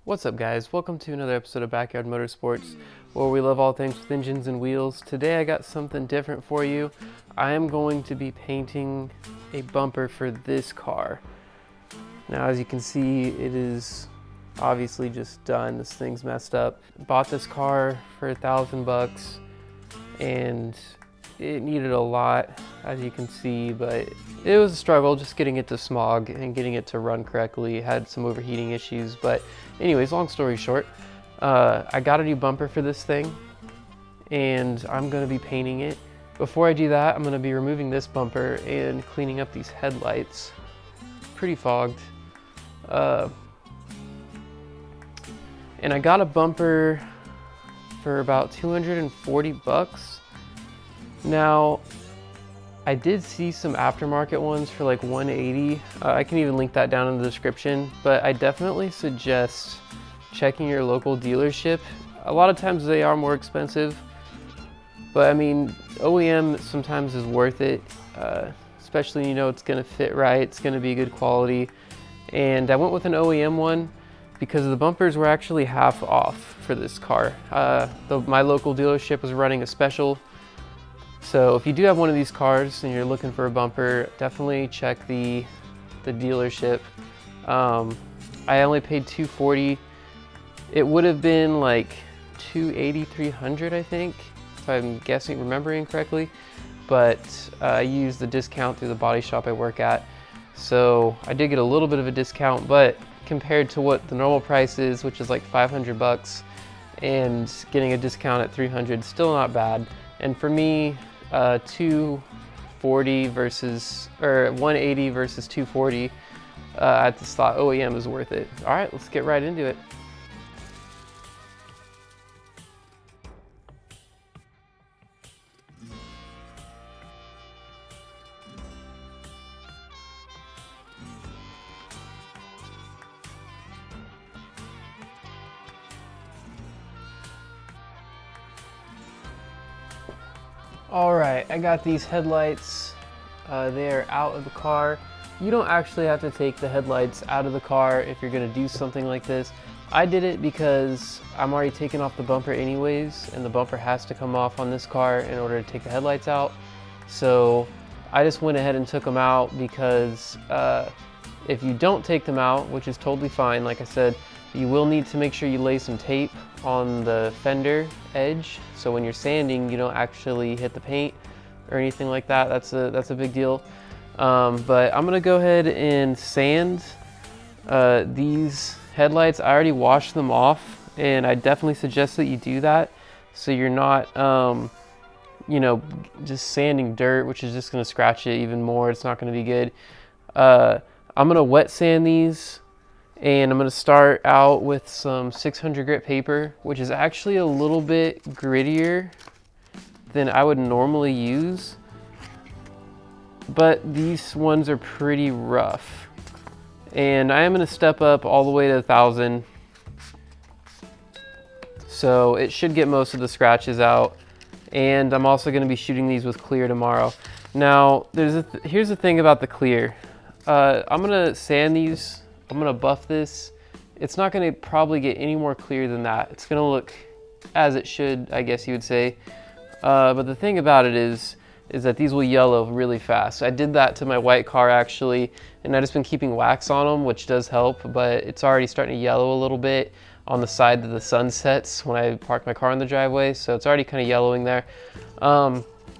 What's up guys, welcome to another episode of Backyard Motorsports, where we love all things with engines and wheels. Today I got something different for you. I am going to be painting a bumper for this car. Now as you can see, it is obviously just done. This thing's messed up. Bought this car for $1,000 and it needed a lot, as you can see, but it was a struggle just getting it to smog and getting it to run correctly. It had some overheating issues, but anyways, long story short, I got a new bumper for this thing and I'm gonna be painting it. Before I do that, I'm gonna be removing this bumper and cleaning up these headlights. Pretty fogged. And I got a bumper for about 240 bucks. Now, I did see some aftermarket ones for like 180. I can even link that down in the description, but I definitely suggest checking your local dealership. A lot of times they are more expensive, but I mean, OEM sometimes is worth it, especially, you know, it's gonna fit right, it's gonna be good quality. And I went with an OEM one because the bumpers were actually half off for this car. My local dealership was running a special. So if you do have one of these cars and you're looking for a bumper, definitely check the dealership. I only paid $240. It would have been like $280, $300, I think, if I'm remembering correctly. But I used the discount through the body shop I work at. So I did get a little bit of a discount, but compared to what the normal price is, which is like $500, and getting a discount at $300, still not bad. And for me, 240 versus, or 180 versus 240, I just thought OEM is worth it. All right, let's get right into it. All right, I got these headlights. They are out of the car. You don't actually have to take the headlights out of the car if you're gonna do something like this. I did it because I'm already taking off the bumper anyways, and the bumper has to come off on this car in order to take the headlights out. So I just went ahead and took them out because if you don't take them out, which is totally fine, like I said, you will need to make sure you lay some tape on the fender edge, so when you're sanding you don't actually hit the paint or anything like that. That's a big deal. But I'm gonna go ahead and sand these headlights. I already washed them off, and I definitely suggest that you do that so you're not you know, just sanding dirt, which is just gonna scratch it even more. It's not gonna be good. I'm gonna wet sand these, and I'm gonna start out with some 600 grit paper, which is actually a little bit grittier than I would normally use, but these ones are pretty rough. And I am gonna step up all the way to 1,000. So it should get most of the scratches out. And I'm also gonna be shooting these with clear tomorrow. Now, here's the thing about the clear. I'm gonna sand these, I'm gonna buff this. It's not gonna probably get any more clear than that. It's gonna look as it should, I guess you would say. But the thing about it is that these will yellow really fast. I did that to my white car actually, and I've just been keeping wax on them, which does help, but it's already starting to yellow a little bit on the side that the sun sets when I park my car in the driveway, so it's already kind of yellowing there.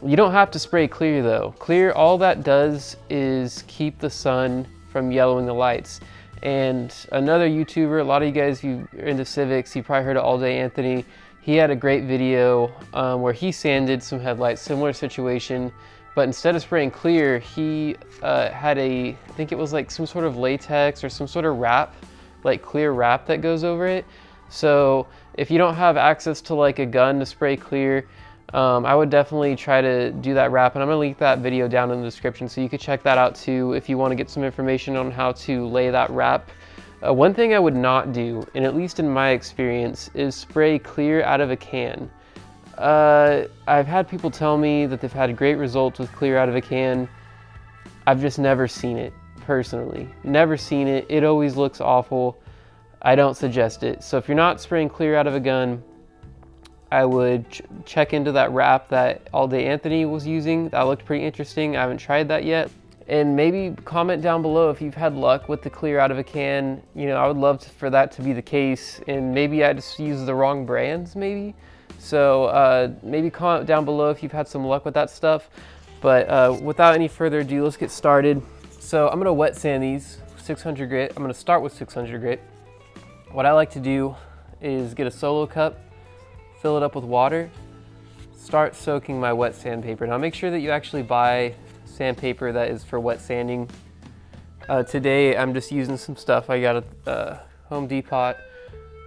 You don't have to spray clear though. Clear, all that does is keep the sun from yellowing the lights. And another YouTuber, a lot of you guys, if you're into Civics, you probably heard of All Day Anthony. He had a great video where he sanded some headlights, similar situation, but instead of spraying clear, he had I think it was like some sort of latex or some sort of wrap, like clear wrap that goes over it. So if you don't have access to like a gun to spray clear, I would definitely try to do that wrap, and I'm gonna link that video down in the description so you could check that out too if you want to get some information on how to lay that wrap. One thing I would not do, and at least in my experience, is spray clear out of a can. I've had people tell me that they've had great results with clear out of a can. I've just never seen it. personally. Never seen it. It always looks awful. I don't suggest it. So if you're not spraying clear out of a gun, I would check into that wrap that All Day Anthony was using. That looked pretty interesting. I haven't tried that yet. And maybe comment down below if you've had luck with the clear out of a can. You know, I would love for that to be the case. And maybe I just use the wrong brands, maybe. So maybe comment down below if you've had some luck with that stuff. But without any further ado, let's get started. So I'm gonna wet sand these 600 grit. I'm gonna start with 600 grit. What I like to do is get a solo cup, fill it up with water, start soaking my wet sandpaper. Now make sure that you actually buy sandpaper that is for wet sanding. Today I'm just using some stuff. I got a Home Depot,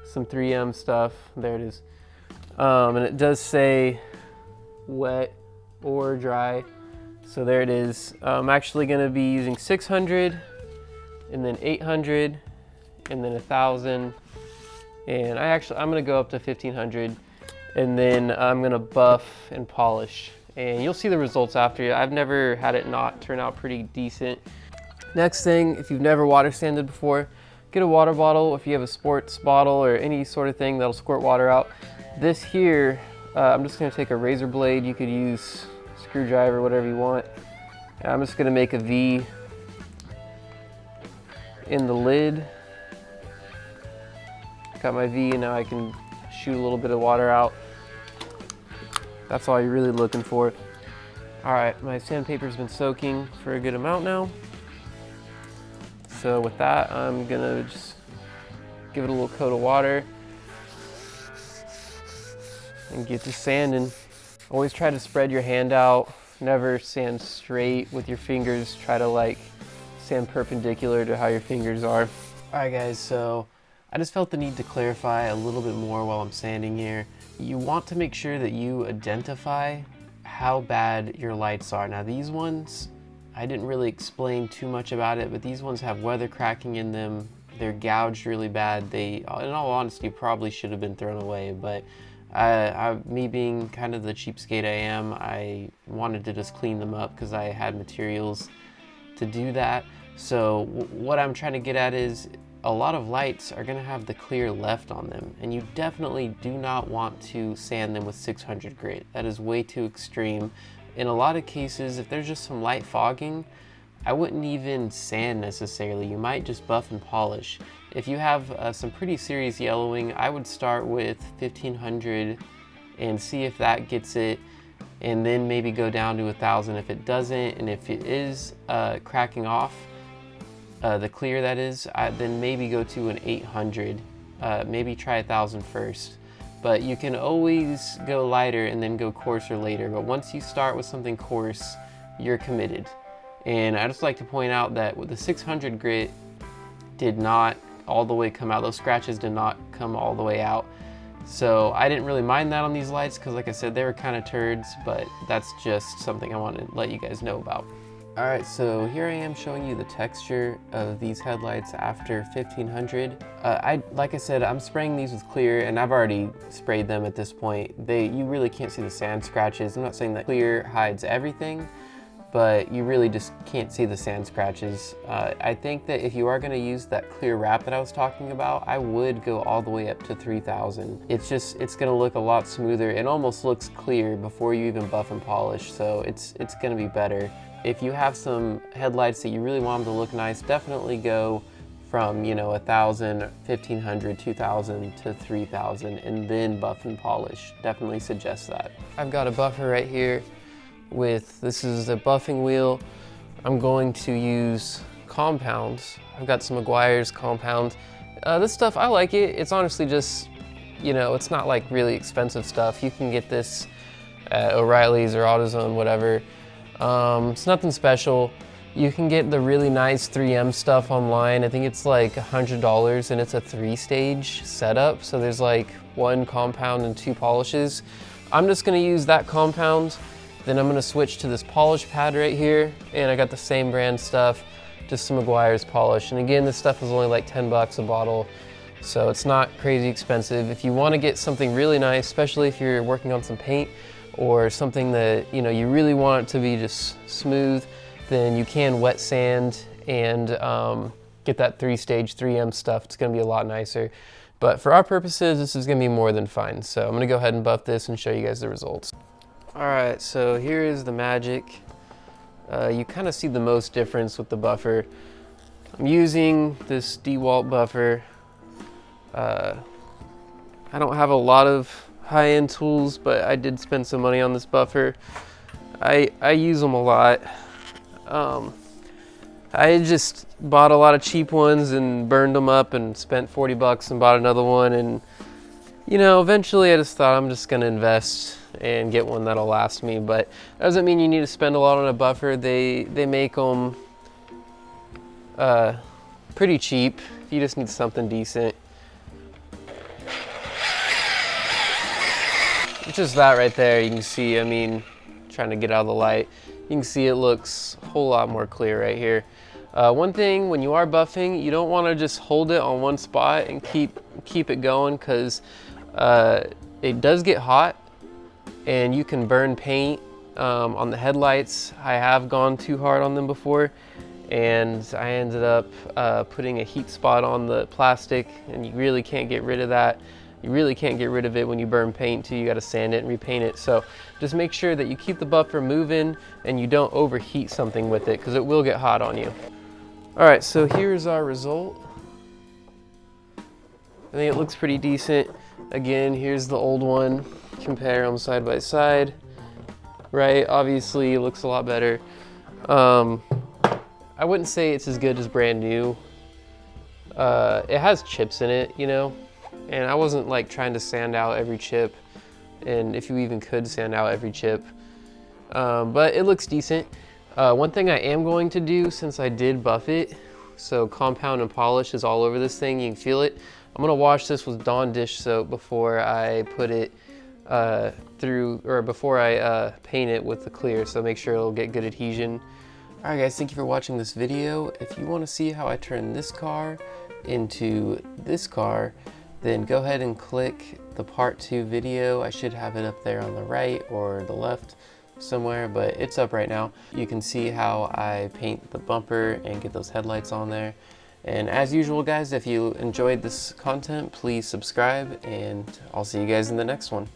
some 3M stuff. There it is. And it does say wet or dry. So there it is. I'm actually gonna be using 600 and then 800 and then 1,000. And I'm gonna go up to 1,500. And then I'm gonna buff and polish. And you'll see the results after. I've never had it not turn out pretty decent. Next thing, if you've never water sanded before, get a water bottle. If you have a sports bottle or any sort of thing that'll squirt water out. This here, I'm just gonna take a razor blade. You could use screwdriver, whatever you want. And I'm just gonna make a V in the lid. Got my V, and now I can shoot a little bit of water out. That's all you're really looking for. All right, my sandpaper's been soaking for a good amount now. So with that, I'm gonna just give it a little coat of water and get to sanding. Always try to spread your hand out. Never sand straight with your fingers. Try to like sand perpendicular to how your fingers are. All right guys, so I just felt the need to clarify a little bit more while I'm sanding here. You want to make sure that you identify how bad your lights are. Now these ones, I didn't really explain too much about it, but these ones have weather cracking in them. They're gouged really bad. They, in all honesty, probably should have been thrown away, but me being kind of the cheapskate I am, I wanted to just clean them up because I had materials to do that. So what I'm trying to get at is, a lot of lights are going to have the clear left on them, and you definitely do not want to sand them with 600 grit. That is way too extreme. In a lot of cases, if there's just some light fogging, I wouldn't even sand necessarily. You might just buff and polish. If you have some pretty serious yellowing, I would start with 1,500 and see if that gets it, and then maybe go down to 1,000 if it doesn't, and if it is cracking off, the clear that is, then maybe go to an 800, maybe try 1,000 first. But you can always go lighter and then go coarser later. But once you start with something coarse, you're committed. And I just like to point out that with the 600 grit did not all the way come out. Those scratches did not come all the way out. So I didn't really mind that on these lights because like I said, they were kind of turds, but that's just something I want to let you guys know about. All right, so here I am showing you the texture of these headlights after 1,500. Like I said, I'm spraying these with clear, and I've already sprayed them at this point. You really can't see the sand scratches. I'm not saying that clear hides everything, but you really just can't see the sand scratches. I think that if you are gonna use that clear wrap that I was talking about, I would go all the way up to 3,000. It's gonna look a lot smoother. It almost looks clear before you even buff and polish, so it's gonna be better. If you have some headlights that you really want them to look nice, definitely go from, 1,000, 1,500, 2,000 to 3,000 and then buff and polish. Definitely suggest that. I've got a buffer right here this is a buffing wheel. I'm going to use compounds. I've got some Meguiar's compound. This stuff, I like it. It's honestly just, it's not like really expensive stuff. You can get this at O'Reilly's or AutoZone, whatever. It's nothing special. You can get the really nice 3M stuff online. I think it's like $100 and it's a 3-stage setup. So there's like 1 compound and 2 polishes. I'm just gonna use that compound. Then I'm gonna switch to this polish pad right here. And I got the same brand stuff, just some Meguiar's polish. And again, this stuff is only like 10 bucks a bottle. So it's not crazy expensive. If you wanna get something really nice, especially if you're working on some paint, or something that you really want it to be just smooth, then you can wet sand and get that 3-stage 3M stuff. It's gonna be a lot nicer. But for our purposes, this is gonna be more than fine. So I'm gonna go ahead and buff this and show you guys the results. All right, so here is the magic. You kind of see the most difference with the buffer. I'm using this DeWalt buffer. I don't have a lot of high-end tools, but I did spend some money on this buffer. I use them a lot. I just bought a lot of cheap ones and burned them up and spent 40 bucks and bought another one. And you know, eventually I just thought I'm just gonna invest and get one that'll last me. But that doesn't mean you need to spend a lot on a buffer. They make them pretty cheap. You just need something decent. Just that right there, you can see, I mean, trying to get out of the light, you can see it looks a whole lot more clear right here. One thing, when you are buffing, you don't want to just hold it on one spot and keep it going, because it does get hot and you can burn paint on the headlights. I have gone too hard on them before, and I ended up putting a heat spot on the plastic, and you really can't get rid of that. You really can't get rid of it when you burn paint too. You got to sand it and repaint it. So just make sure that you keep the buffer moving and you don't overheat something with it, because it will get hot on you. All right, so here's our result. I think it looks pretty decent. Again, here's the old one. Compare them side by side, right? Obviously it looks a lot better. I wouldn't say it's as good as brand new. It has chips in it, you know? And I wasn't like trying to sand out every chip, and if you even could sand out every chip, but it looks decent. One thing I am going to do, since I did buff it, so compound and polish is all over this thing, you can feel it. I'm gonna wash this with Dawn dish soap before I put it before I paint it with the clear, so make sure it'll get good adhesion. All right guys, thank you for watching this video. If you wanna see how I turn this car into this car, then go ahead and click the part 2 video. I should have it up there on the right or the left somewhere, but it's up right now. You can see how I paint the bumper and get those headlights on there. And as usual guys, if you enjoyed this content, please subscribe, and I'll see you guys in the next one.